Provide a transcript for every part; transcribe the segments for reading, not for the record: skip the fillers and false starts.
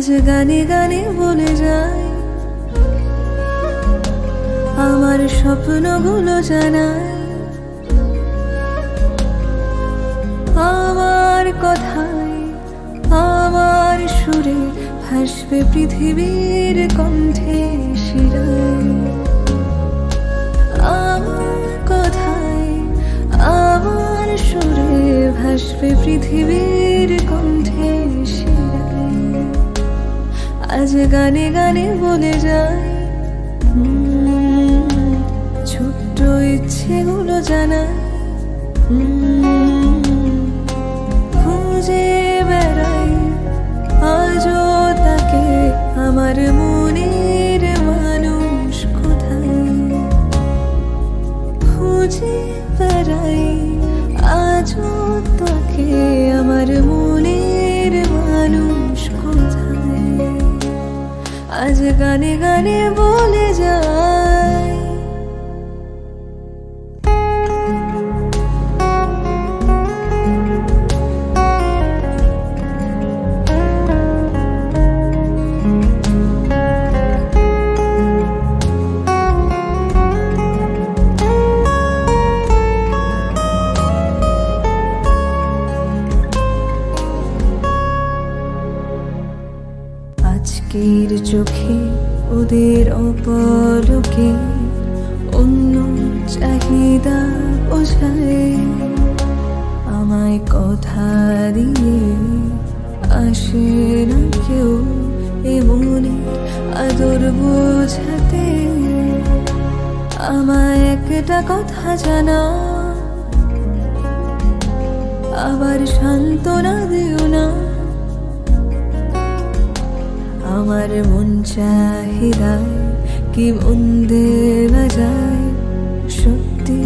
আজ গানে গানে বলে যায় আমার স্বপ্নগুলো জানায় আমার কথায় আমার সুরে ভাসবে পৃথিবীর কণ্ঠে শিরায় আমার কথায় আমার সুরে ভাসবে পৃথিবীর কণ্ঠে শিরায় আজ গানে গানে বলে যায় ছোট্ট ইচ্ছেগুলো জানায় খুঁজে বেড়াই আজও তাকে আমার মনের মানুষ কোথায় খুঁজে বেড়াই আজও তাকে আমার মনের মানুষ কোথায় আজ গানে গানে বলে যায় আজকের চোখে ওদের অপলকে অন্য চাহিদা বোঝায় আমায় কথা দিয়ে আসে না কেউ এমনি আদর বোঝাতে আমায় একটা কথা জানা আবার সান্ত্বনা দিও না আমার মন চাহিদায় কি মন দেওয়া যায় সত্যি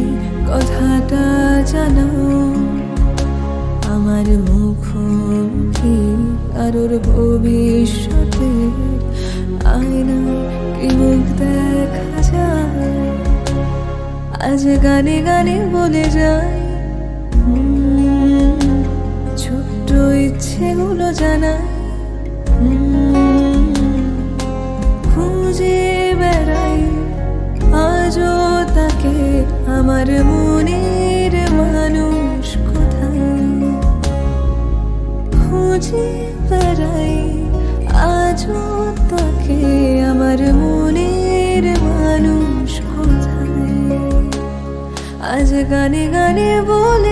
কথাটা জানাও আমার মুখোমুখি কারোর ভবিষ্যতের আয়না কি মুখ দেখা যায় আজ গানে গানে বলে যায় ছোট্ট ইচ্ছেগুলো জানায় খুঁজে বেড়াই আজও তাকে আমার মনের মানুষ কোথায় খুঁজে বেড়াই আজও তাকে আমার মনের মানুষ কোথায় আজ গানে গানে বলে